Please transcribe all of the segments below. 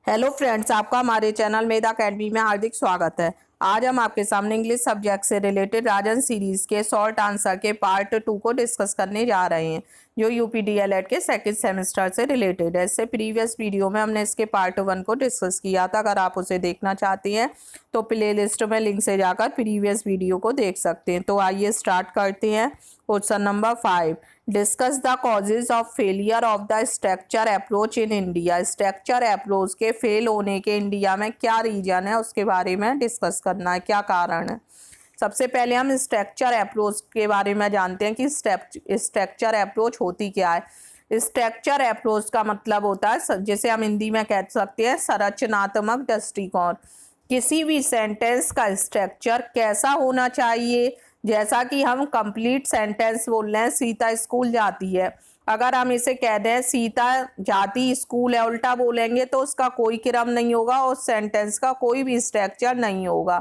Hello friends, आपका हमारे channel मेधा academy में हार्दिक स्वागत है। आज हम आपके सामने इंग्लिश सब्जेक्ट से रिलेटेड राजन सीरीज के शॉर्ट आंसर के पार्ट 2 को डिस्कस करने जा रहे हैं, जो यूपीडीएलएड के सेकंड सेमेस्टर से रिलेटेड है। इससे प्रीवियस वीडियो में हमने इसके पार्ट 1 को डिस्कस किया था। अगर आप उसे देखना चाहते हैं तो प्ले लिस्ट में लिंक से जाकर प्रीवियस वीडियो को देख सकते हैं। तो आइए स्टार्ट करते हैं। Question number 5, discuss the causes of failure of the structure approach in India. Structure approach के फेल होने के इंडिया में क्या रीजन है, उसके बारे में डिस्कस करना है, क्या कारण है। सबसे पहले हम स्ट्रक्चर अप्रोच के बारे में जानते हैं कि स्ट्रक्चर अप्रोच होती क्या है। स्ट्रक्चर अप्रोच का मतलब होता है, जिसे हम हिंदी में कह सकते हैं, संरचनात्मक दृष्टिकोण। किसी भी सेंटेंस का स्ट्रक्चर कैसा होना चाहिए। जैसा कि हम कंप्लीट सेंटेंस बोल रहे हैं, सीता स्कूल जाती है। अगर हम इसे कह दें सीता जाती स्कूल है, उल्टा बोलेंगे तो उसका कोई क्रम नहीं होगा और सेंटेंस का कोई भी स्ट्रक्चर नहीं होगा।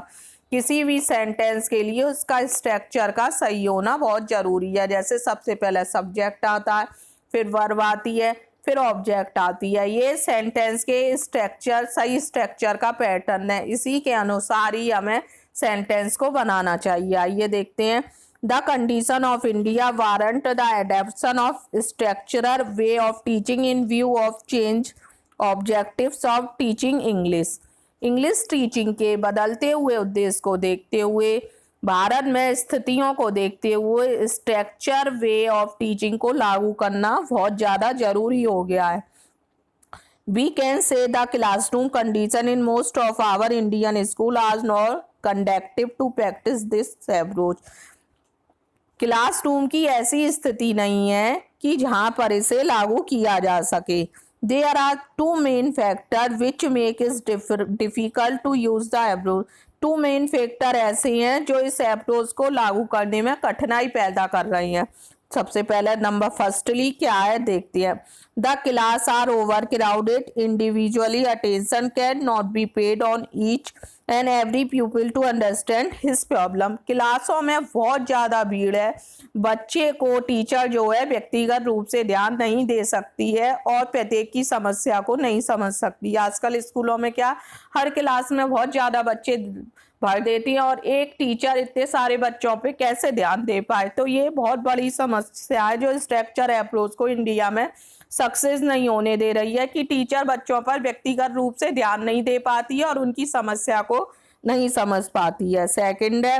किसी भी सेंटेंस के लिए उसका स्ट्रक्चर का सही होना बहुत जरूरी है। जैसे सबसे पहले सब्जेक्ट आता है, फिर वर्ब आती है, फिर ऑब्जेक्ट आती है। ये सेंटेंस के स्ट्रक्चर, सही स्ट्रक्चर का पैटर्न है। इसी के अनुसार ही हमें सेंटेंस को बनाना चाहिए। आइए देखते हैं। The condition of India warrant the adaptation of structural way of teaching in view of change objectives of teaching English. English teaching के बदलते हुए उद्देश्य को देखते हुए, भारत में स्थितियों को देखते हुए स्ट्रक्चर वे ऑफ टीचिंग को लागू करना बहुत ज़्यादा जरूरी हो गया है। We can say the classroom condition in most of our Indian school are not conducive to practice this approach. Classroom की ऐसी स्थिति नहीं है कि जहां पर इसे लागू किया जा सके। There are two main factors which make it difficult to use the approach. Two main factor ऐसे हैं जो इस अप्रोच को लागू करने में कठिनाई पैदा कर रही हैं। सबसे पहले नंबर फर्स्टली क्या है देखते हैं। The class are over crowded, individually attention can not be paid on each and every people to understand his problem. क्लासों में बहुत ज़्यादा भीड़ है, बच्चे को टीचर जो है व्यक्तिगत रूप से ध्यान नहीं दे सकती है और प्रत्येक की समस्या को नहीं समझ सकती। आजकल स्कूलों में क्या, हर क्लास में बहुत ज़्यादा बच्चे भर देती है और एक टीचर इतने सारे बच्चों पे कैसे ध्यान दे पाए। तो ये बहुत बड़ी समस्या है जो स्ट्रक्चर अप्रोच को इंडिया में सक्सेस नहीं होने दे रही है, कि टीचर बच्चों पर व्यक्तिगत रूप से ध्यान नहीं दे पाती है और उनकी समस्या को नहीं समझ पाती है। सेकंड है,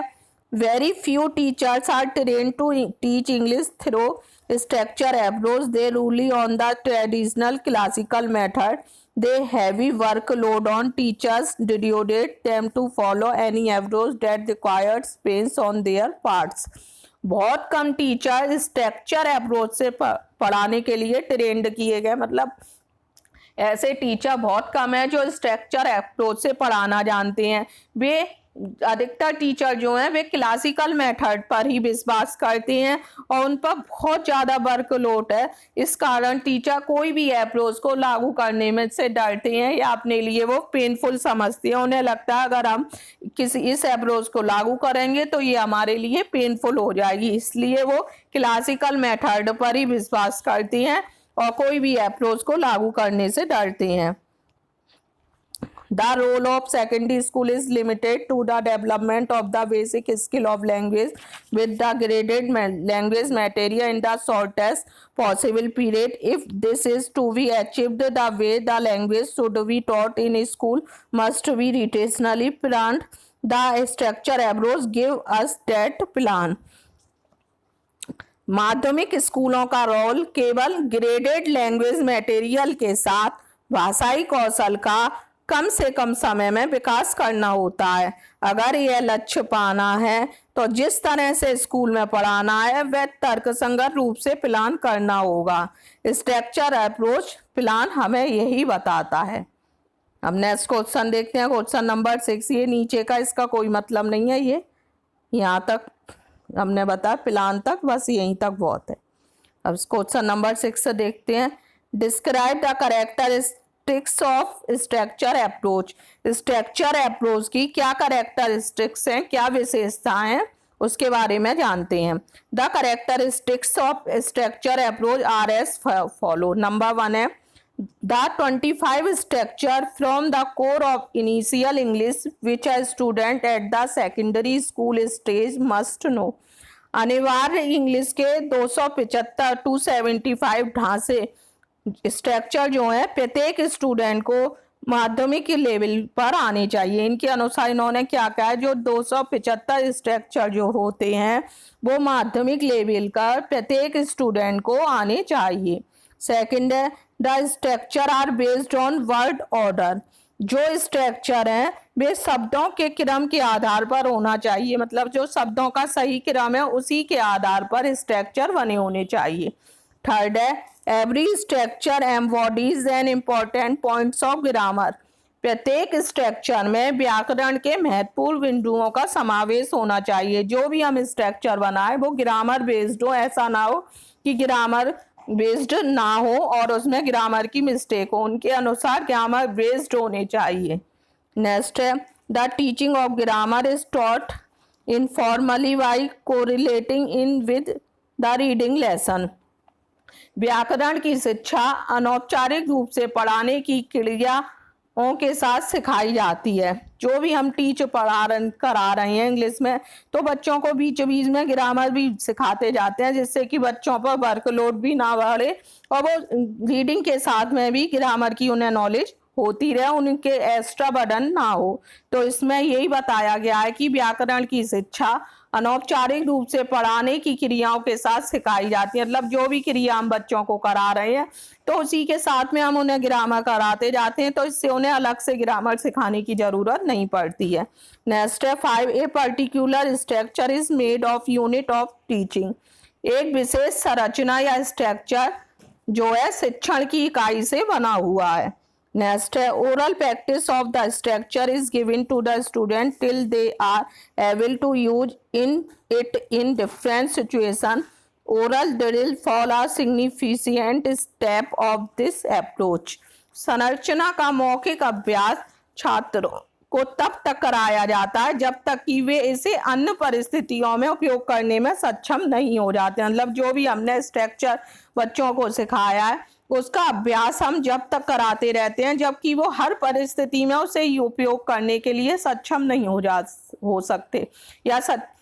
very few teachers are train to teach English through structure approach. They rely on the traditional classical method. They heavy workload on teachers deteriorate them to follow any approach that requires pains on their parts. बहुत कम teacher structure approach से पढ़ाने के लिए trend किए गए। मतलब ऐसे teacher बहुत कम है जो स्ट्रक्चर अप्रोच से पढ़ाना जानते हैं। वे अधिकतर टीचर जो हैं वे क्लासिकल मेथड पर ही विश्वास करते हैं और उन पर बहुत ज़्यादा वर्कलोड है। इस कारण टीचर कोई भी अप्रोच को लागू करने में से डरते हैं या अपने लिए वो पेनफुल समझते हैं। उन्हें लगता है अगर हम किसी इस अप्रोच को लागू करेंगे तो ये हमारे लिए पेनफुल हो जाएगी, इसलिए वो क्लासिकल मेथड पर ही विश्वास करती हैं और कोई भी अप्रोच को लागू करने से डरते हैं। The role of secondary school is limited to the development of the basic skill of language with the graded language material in the shortest possible period. If this is to be achieved, the way the language should be taught in school must be intentionally planned. The structure approach give us that plan. माध्यमिक स्कूलों का role केवल graded language material के साथ भाषाई कौशल का कम से कम समय में विकास करना होता है। अगर यह लक्ष्य पाना है तो जिस तरह से स्कूल में पढ़ाना है वह तर्कसंगत रूप से प्लान करना होगा। स्ट्रक्चर अप्रोच प्लान हमें यही बताता है। अब नेक्स्ट क्वेश्चन देखते हैं, क्वेश्चन नंबर 6। ये नीचे का इसका कोई मतलब नहीं है, ये यहाँ तक हमने बताया, प्लान तक, बस यहीं तक बहुत है। अब क्वेश्चन नंबर 6 देखते हैं। Describe the characteristics of structure approach. Structure approach की क्या कैरेक्टरिस्टिक्स हैं, क्या विशेषताएं हैं, उसके बारे में जानते हैं। The characteristics of structure approach R S follow. Number 1 है The 25 structure from the core of initial English which a student at the secondary school stage must know. अनिवार्य इंग्लिश के 275 275 ढांचे स्ट्रक्चर जो है प्रत्येक स्टूडेंट को माध्यमिक लेवल पर आने चाहिए। इनके अनुसार इन्होंने क्या कहा है, जो 275 स्ट्रक्चर जो होते हैं वो माध्यमिक लेवल का प्रत्येक स्टूडेंट को आने चाहिए। सेकंड है the structure are based on word order. जो स्ट्रक्चर है वे शब्दों के क्रम के आधार पर होना चाहिए, मतलब जो शब्दों का सही क्रम है उसी के आधार पर स्ट्रक्चर बने होने चाहिए। थर्ड है every structure embodies an important points of grammar. प्रत्येक स्ट्रक्चर में व्याकरण के महत्वपूर्ण बिंदुओं का समावेश होना चाहिए। जो भी हम स्ट्रक्चर बनाए वो ग्रामर बेस्ड हो, ऐसा ना हो कि ग्रामर बेस्ड ना हो और उसमें ग्रामर की मिस्टेक हो। उनके अनुसार ग्रामर बेस्ड होने चाहिए। नेक्स्ट है the teaching of grammar is taught informally by correlating in with the reading lesson. व्याकरण की शिक्षा अनौपचारिक रूप से पढ़ाने की क्रियाओं के साथ सिखाई जाती है। जो भी हम करा रहे हैं इंग्लिश में, तो बच्चों को बीच बीच में ग्रामर भी सिखाते जाते हैं, जिससे कि बच्चों पर वर्कलोड भी ना बढ़े और वो रीडिंग के साथ में भी ग्रामर की उन्हें नॉलेज होती रहे, उनके एक्स्ट्रा बर्डन ना हो। तो इसमें यही बताया गया है कि व्याकरण की शिक्षा अनौपचारिक रूप से पढ़ाने की क्रियाओं के साथ सिखाई जाती है। मतलब जो भी क्रिया हम बच्चों को करा रहे हैं तो उसी के साथ में हम उन्हें ग्रामर कराते जाते हैं, तो इससे उन्हें अलग से ग्रामर सिखाने की जरूरत नहीं पड़ती है। नेक्स्ट है 5 a particular structure is made of unit of teaching. एक विशेष संरचना या स्ट्रक्चर जो है शिक्षण की इकाई से बना हुआ है। नेक्स्ट है oral practice of the structure is given to the student till they are able to use in different situation. Oral drill fall a significant step of this approach. संरचना का मौखिक अभ्यास छात्रों को तब तक कराया जाता है जब तक कि वे इसे अन्य परिस्थितियों में उपयोग करने में सक्षम नहीं हो जाते। मतलब जो भी हमने स्ट्रक्चर बच्चों को सिखाया है उसका अभ्यास हम जब तक कराते रहते हैं जबकि वो हर परिस्थिति में उसे उपयोग करने के लिए सक्षम नहीं हो सकते या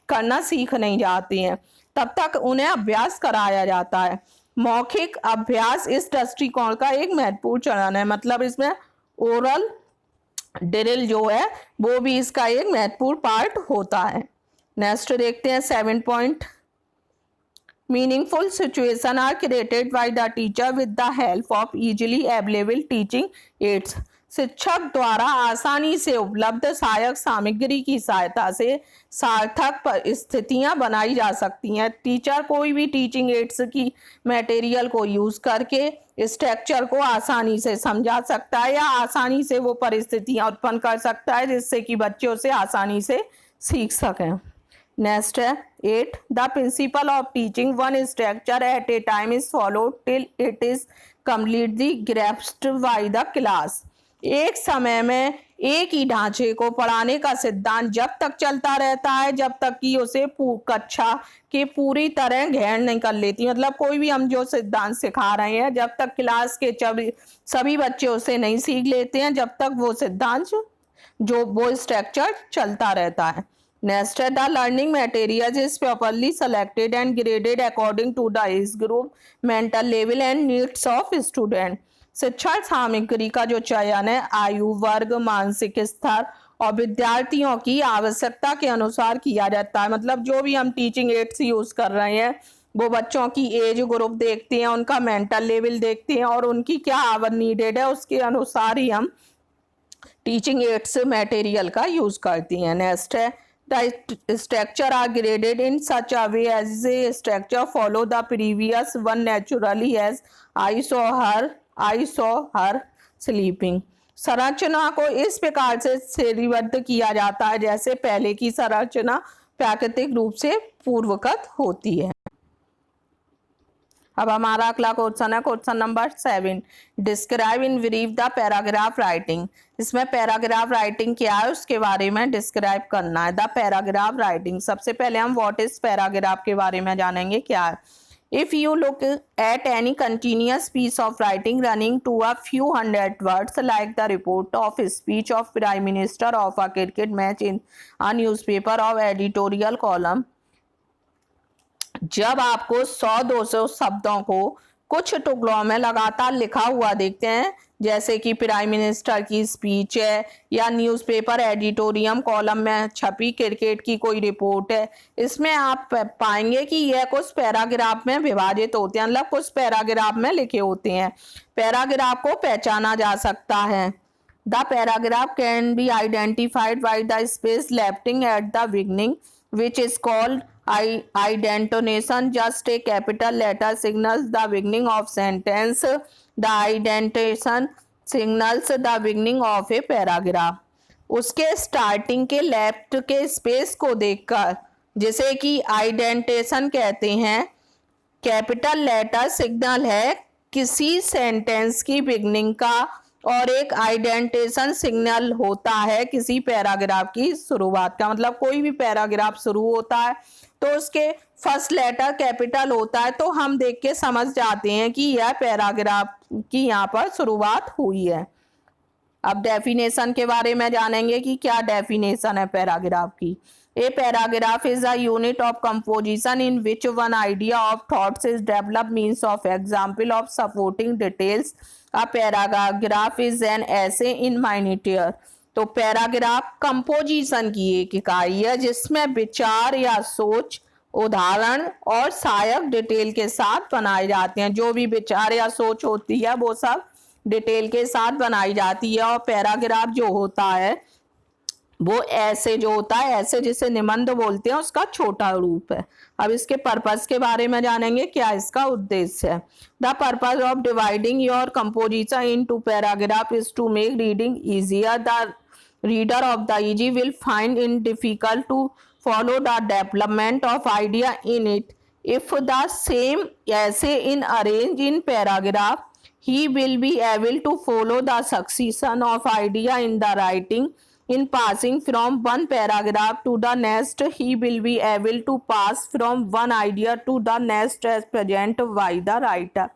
करना सीख नहीं जाते हैं, तब तक उन्हें अभ्यास कराया जाता है। मौखिक अभ्यास इस दृष्टिकोण का एक महत्वपूर्ण चरण है। मतलब इसमें ओरल ड्रिल जो है वो भी इसका एक महत्वपूर्ण पार्ट होता है। नेक्स्ट देखते हैं 7 point. Meaningful situations are created by the teacher with the help of easily available teaching aids। शिक्षक द्वारा आसानी से उपलब्ध सहायक सामग्री की सहायता से सार्थक परिस्थितियां बनाई जा सकती हैं। टीचर कोई भी टीचिंग एड्स की मटेरियल को यूज करके स्ट्रक्चर को आसानी से समझा सकता है या आसानी से वो परिस्थितियां उत्पन्न कर सकता है जिससे कि बच्चे उसे आसानी से सीख सकें। नेक्स्ट है 8 the principle of teaching one structure at a time is followed till it is completely grasped by the class. एक समय में एक ही ढांचे को पढ़ाने का सिद्धांत जब तक चलता रहता है जब तक कि उसे कक्षा के पूरी तरह ग्रहण नहीं कर लेती। मतलब कोई भी हम जो सिद्धांत सिखा रहे हैं जब तक क्लास के सभी बच्चे उसे नहीं सीख लेते हैं जब तक वो सिद्धांत जो वो स्ट्रक्चर चलता रहता है। Next, the learning materials is properly selected and graded according to the age group, mental level and needs of student। शिक्षण सामग्री का जो चयन है आयु वर्ग मानसिक स्तर और विद्यार्थियों की आवश्यकता के अनुसार किया जाता है। मतलब जो भी हम टीचिंग एड्स यूज कर रहे हैं वो बच्चों की एज ग्रुप देखते हैं, उनका मेंटल लेवल देखते हैं और उनकी क्या आवर नीडेड है उसके अनुसार ही हम टीचिंग एड्स मटेरियल का यूज करती हैं। नेक्स्ट है the structure are graded in such a way as a structure follow the previous one naturally as I saw her sleeping। संरचना को इस प्रकार से श्रेणीबद्ध किया जाता है जैसे पहले की संरचना प्राकृतिक रूप से पूर्वगत होती है। अब हमारा अगला क्वेश्चन है question number 7। Describe in brief the paragraph writing. इसमें पैराग्राफ राइटिंग क्या है उसके बारे में डिस्क्राइब करना है। द पैराग्राफ राइटिंग, सबसे पहले हम व्हाट इज पैराग्राफ के बारे में जानेंगे क्या है। If you look at any continuous piece of writing running to a few hundred words, like the report of a speech of Prime Minister of a cricket match in a newspaper of editorial column, जब आपको 100-200 शब्दों को कुछ टुकड़ों में लगातार लिखा हुआ देखते हैं, जैसे कि प्राइम मिनिस्टर की स्पीच है या न्यूज़पेपर एडिटोरियम कॉलम में छपी क्रिकेट की कोई रिपोर्ट है, इसमें आप पाएंगे कि यह कुछ पैराग्राफ में विभाजित होते हैं, मतलब कुछ पैराग्राफ में लिखे होते हैं। पैराग्राफ को पहचाना जा सकता है। The paragraph can be identified by the space lifting at the beginning which is called indentation. Just a capital letter signals the beginning of sentence. The indentation signals the beginning of a paragraph. उसके starting के left के space को देखकर, जिसे कि आइडेंटेशन कहते हैं, capital letter signal है किसी सेंटेंस की बिगनिंग का और एक आइडेंटेशन सिग्नल होता है किसी पैराग्राफ की शुरुआत का। मतलब कोई भी पैराग्राफ शुरू होता है तो उसके फर्स्ट लेटर कैपिटल होता है, तो हम देख के समझ जाते हैं कि यह पैराग्राफ की यहाँ पर शुरुआत हुई है। अब डेफिनेशन के बारे में जानेंगे कि क्या डेफिनेशन है पैराग्राफ की। A paragraph is a unit of composition in which one idea of thoughts is developed. Means of example of supporting details. A paragraph is an essay in miniature. तो paragraph composition की एक इकाई है जिसमें विचार या सोच, उदाहरण और सहायक डिटेल के साथ बनाए जाते हैं। जो भी विचार या सोच होती है वो सब डिटेल के साथ बनाई जाती है। और पैराग्राफ जो होता है वो ऐसे जो होता है, ऐसे जिसे निबंध बोलते हैं, उसका छोटा रूप है। अब इसके पर्पस के बारे में जानेंगे, क्या इसका उद्देश्य है। The purpose of dividing your composition into paragraph is to make reading easier. The reader of the easy will find in difficult to follow the development of idea in it. If the same essay in arranged in paragraph, he will be able to follow the succession of idea in the writing. In passing from one paragraph to the next, he will be able to pass from one idea to the next as present by the writer.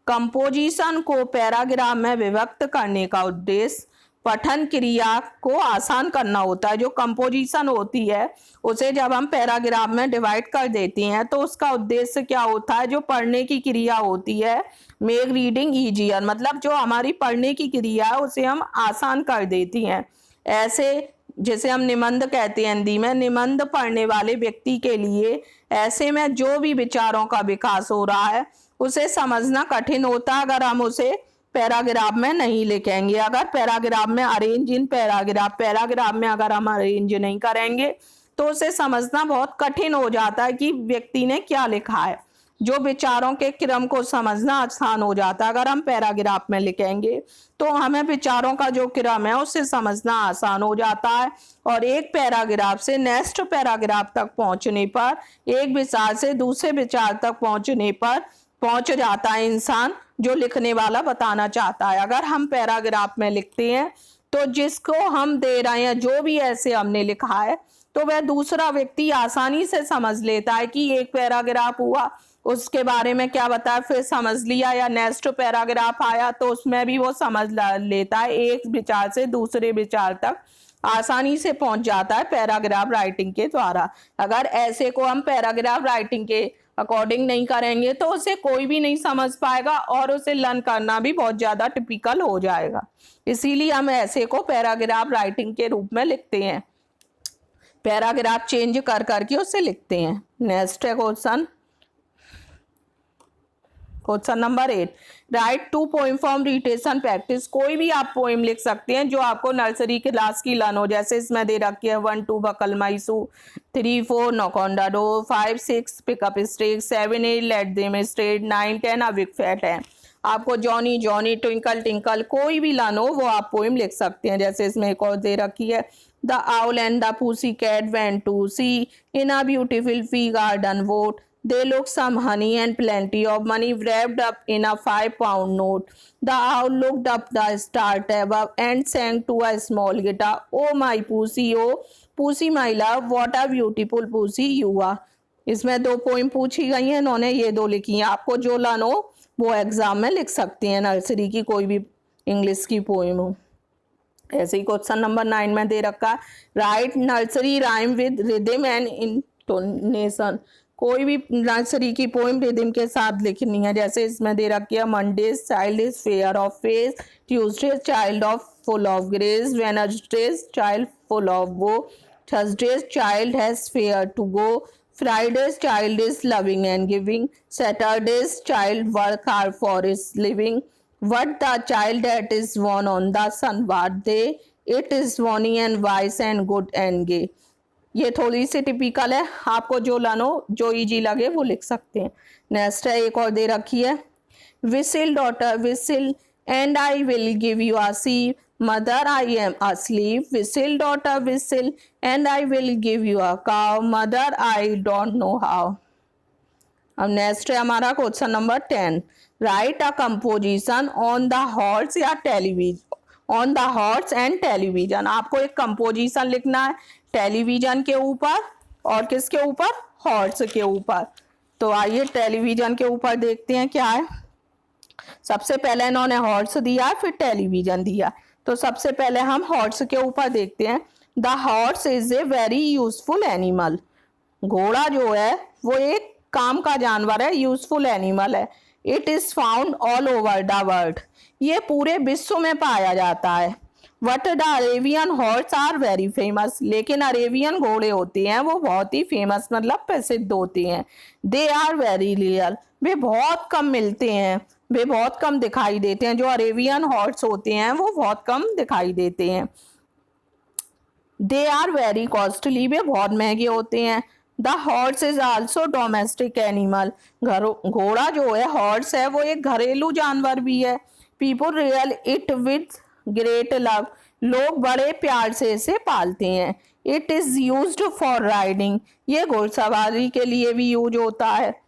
Composition को paragraph में विभक्त करने का उद्देश्य पठन क्रिया को आसान करना होता है। जो कंपोजिशन होती है उसे जब हम पैराग्राफ में डिवाइड कर देते हैं तो उसका उद्देश्य क्या होता है, जो पढ़ने की क्रिया होती है, मेक रीडिंग ईजियर, मतलब जो हमारी पढ़ने की क्रिया है उसे हम आसान कर देती हैं। ऐसे जिसे हम निबंध कहते हैं हिंदी में, निबंध पढ़ने वाले व्यक्ति के लिए ऐसे में जो भी विचारों का विकास हो रहा है उसे समझना कठिन होता है अगर हम उसे पैराग्राफ में नहीं लिखेंगे। अगर पैराग्राफ में अरेंज इन पैराग्राफ में अगर हम अरेंज नहीं करेंगे तो उसे समझना बहुत कठिन हो जाता है कि व्यक्ति ने क्या लिखा है। जो विचारों के क्रम को समझना आसान हो जाता है अगर हम पैराग्राफ में लिखेंगे तो हमें विचारों का जो क्रम है उसे समझना आसान हो जाता है। और एक पैराग्राफ से नेक्स्ट पैराग्राफ तक पहुंचने पर, एक विचार से दूसरे विचार तक पहुंचने पर पहुंच जाता है इंसान जो लिखने वाला बताना चाहता है। अगर हम पैराग्राफ में लिखते हैं तो जिसको हम दे रहे हैं, जो भी ऐसे हमने लिखा है, तो वह दूसरा व्यक्ति आसानी से समझ लेता है कि एक पैराग्राफ हुआ, उसके बारे में क्या बताया, फिर समझ लिया, या नेक्स्ट पैराग्राफ आया तो उसमें भी वो समझ लेता है। एक विचार से दूसरे विचार तक आसानी से पहुंच जाता है पैराग्राफ राइटिंग के द्वारा। अगर ऐसे को हम पैराग्राफ राइटिंग के अकॉर्डिंग नहीं करेंगे तो उसे कोई भी नहीं समझ पाएगा और उसे लर्न करना भी बहुत ज़्यादा टिपिकल हो जाएगा। इसीलिए हम ऐसे को पैराग्राफ राइटिंग के रूप में लिखते हैं, पैराग्राफ चेंज कर करके उसे लिखते हैं। नेक्स्ट है question number 8, right 2 poem form retention practice. कोई भी आप पोएम लिख सकते हैं जो आपको नर्सरी क्लास की लर्न हो। जैसे इसमें दे रखी है 1 2 buckle my shoe, 3 4 knock on the door, 5 6 pick up stick, 7 8 let them straight, 9 10 a big fat है। आपको जॉनी जॉनी, ट्विंकल टिंकल, कोई भी लर्न हो वो आप पोएम लिख सकते हैं। जैसे इसमें एक और दे रखी है, the owl and the pussy cat went to see in a beautiful pea garden boat, they look some honey and plenty of money wrapped up in a 5-pound note. The owl looked up the star above and sang to a small guitar, oh my pussy, oh pussy my love, what a beautiful pussy you are. इसमें 2 poem पूछी गई हैं, इन्होंने ये 2 लिखी हैं। आपको जो लर्न हो वो एग्जाम में लिख सकती हैं, नर्सरी की कोई भी इंग्लिश की पोइम हो। ऐसे ही क्वेश्चन नंबर 9 में दे रखा है, right nursery rhyme with rhythm and intonation. कोई भी नर्सरी की पोइम रिदम के साथ लिखनी है। जैसे इसमें दे रखी है, Monday's child is fair of face, Tuesday child of full of grace, Wednesday's child full of woe, Thursday's child has fair to go, Friday's child is loving and giving, Saturday's child work hard for his living, what the child that is born on the sunward day, it is bonny and wise and good and gay। ये थोड़ी सी typical है, आपको जो learn हो, जो easy लगे वो लिख सकते हैं। नेक्स्ट है, एक और दे रखी है, whistle daughter whistle and I will give you a sheep, mother I am asleep, whistle daughter whistle and I will give you a cow, mother I don't know how। अब नेक्स्ट है हमारा question number 10, write a composition on the horse या television, on the horse and television. आपको एक composition लिखना है television के ऊपर और किसके ऊपर, हॉर्स के ऊपर। तो आइए टेलीविजन के ऊपर देखते हैं क्या है। सबसे पहले इन्होंने हॉर्स दिया, फिर टेलीविजन दिया। तो सबसे पहले हम हॉर्स के ऊपर देखते हैं। The horse is a very useful animal. घोड़ा जो है वो एक काम का जानवर है, यूजफुल एनिमल है। It is found all over the world. ये पूरे विश्व में पाया जाता है। What the Arabian horse are very famous. लेकिन अरेबियन घोड़े होते हैं वो बहुत ही फेमस, मतलब प्रसिद्ध होते हैं। They are very real. वे बहुत कम मिलते हैं, वे बहुत कम दिखाई देते हैं। जो अरेबियन हॉर्स होते हैं वो बहुत कम दिखाई देते हैं। They are very costly. वे बहुत महंगे होते हैं। The horse is also domestic animal. घोड़ा जो है, हॉर्स है, वो एक घरेलू जानवर भी है। People real it with great love. लोग बड़े प्यार से इसे पालते हैं। It is used for riding. ये घुड़सवारी के लिए भी यूज होता है।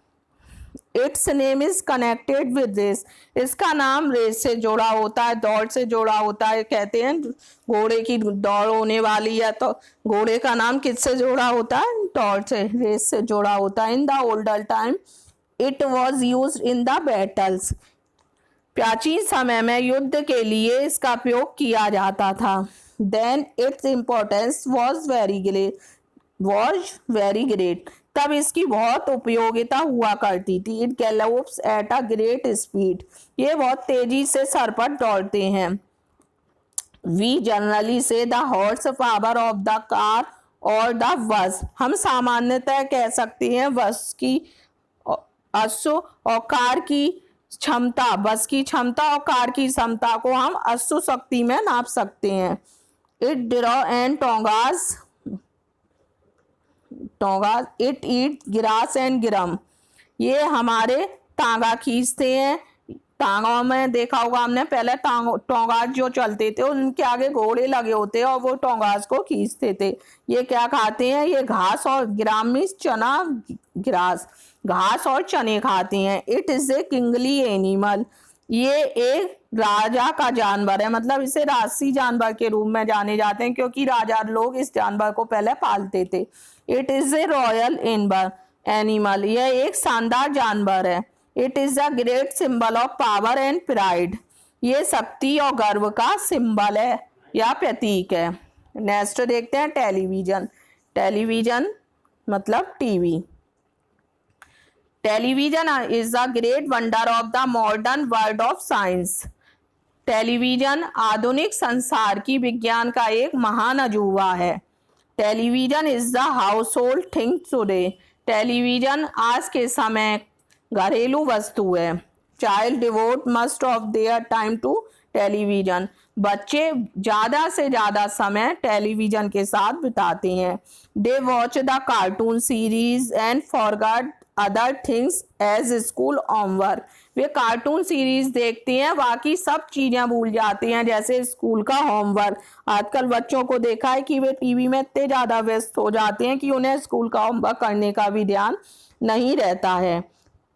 Its name is connected with race. इसका नाम रेस से जुड़ा होता है, दौड़ से जुड़ा होता है। कहते हैं घोड़े की दौड़ होने वाली है तो घोड़े का नाम किससे जुड़ा होता है, दौड़ से, रेस से जुड़ा होता है। In the older time it was use in the battles. प्राचीन समय में युद्ध के लिए इसका उपयोग किया जाता था। Then its importance was very great. तब इसकी बहुत उपयोगिता हुआ करती थी। It gallops at a great speed. ये बहुत तेजी से सरपट दौड़ते हैं। We generally say the horse power of the car और द बस। हम सामान्यतः कह सकते हैं बस की अश्व और कार की क्षमता, बस की क्षमता और कार की क्षमता को हम अश्व शक्ति में नाप सकते हैं। It draw and tongas it eat grass and gram. ये हमारे टांगा खींचते हैं। टांगों में देखा होगा हमने, पहले टोंगास जो चलते थे उनके आगे घोड़े लगे होते और वो टोंगास को खींचते थे। ये क्या खाते हैं, ये घास और ग्राम मीन्स चना, ग्रास, घास और चने खाते हैं। It is a kingly animal. ये एक राजा का जानवर है, मतलब इसे राजसी जानवर के रूप में जाने जाते हैं क्योंकि राजा लोग इस जानवर को पहले पालते थे। It is a royal animal. यह एक शानदार जानवर है। It is a great symbol of power and pride. ये शक्ति और गर्व का सिंबल है या प्रतीक है। नेक्स्ट देखते हैं टेलीविजन। टेलीविजन मतलब TV. Television is the great wonder of the modern world of science. Television आधुनिक संसार की विज्ञान का एक महान अजूबा है। Television is the household thing today. Television आज के समय घरेलू वस्तु है। Child devote must of their time to television. बच्चे ज़्यादा से ज़्यादा समय टेलीविजन के साथ बिताते हैं। They watch the cartoon series and forgot other things as school homework. वे कार्टून सीरीज देखते हैं, बाकी सब चीज़ें भूल जाते हैं जैसे स्कूल का होमवर्क। आजकल बच्चों को देखा है कि वे टीवी में इतने ज़्यादा व्यस्त हो जाते हैं कि उन्हें स्कूल का होमवर्क करने का भी ध्यान नहीं रहता है।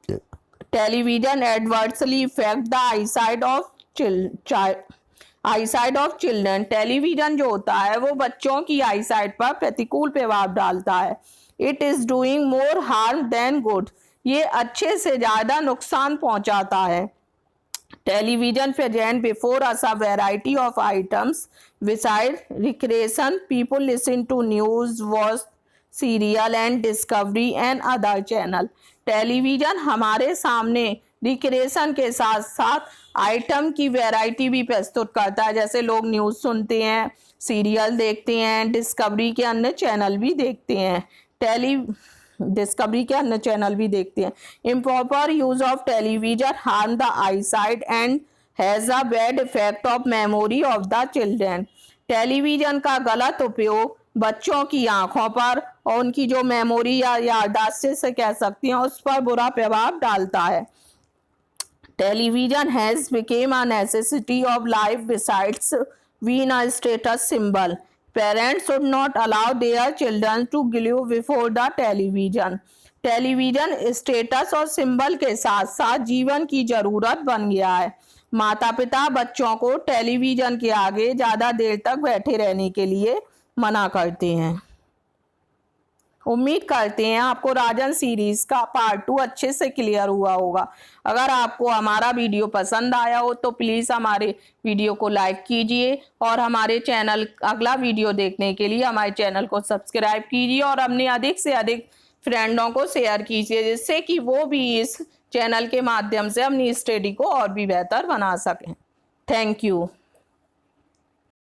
Television adversely effect the eyesight of children. Television जो होता है वो बच्चों की आईसाइट पर प्रतिकूल प्रभाव डालता है। It is doing more harm then good, ये अच्छे से ज़्यादा नुकसान पहुंचाता है। Television present before us a variety of items. Besides recreation, people listen to news, watch serial and discovery and other channel. Television हमारे सामने रिक्रिएशन के साथ साथ आइटम की वैरायटी भी प्रस्तुत करता है, जैसे लोग न्यूज़ सुनते हैं, सीरियल देखते हैं, डिस्कवरी के अन्य चैनल भी देखते हैं। डिस्कवरी के अन्य चैनल भी देखते हैं। Improper use of television harm the eyesight and has a bad effect of memory of the children. Television का गलत उपयोग बच्चों की आंखों पर और उनकी जो मेमोरी या याददाश्त से कह सकती हैं उस पर बुरा प्रभाव डालता है। Television has became a necessity of life besides being a status symbol. Parents should not allow their children to glue before the television. Television status और सिंबल के साथ साथ जीवन की जरूरत बन गया है। माता पिता बच्चों को टेलीविजन के आगे ज़्यादा देर तक बैठे रहने के लिए मना करते हैं। उम्मीद करते हैं आपको राजन सीरीज का पार्ट 2 अच्छे से क्लियर हुआ होगा। अगर आपको हमारा वीडियो पसंद आया हो तो प्लीज़ हमारे वीडियो को लाइक कीजिए और हमारे चैनल अगला वीडियो देखने के लिए हमारे चैनल को सब्सक्राइब कीजिए और अपने अधिक से अधिक फ्रेंडों को शेयर कीजिए, जिससे कि वो भी इस चैनल के माध्यम से अपनी स्टडी को और भी बेहतर बना सकें। Thank you.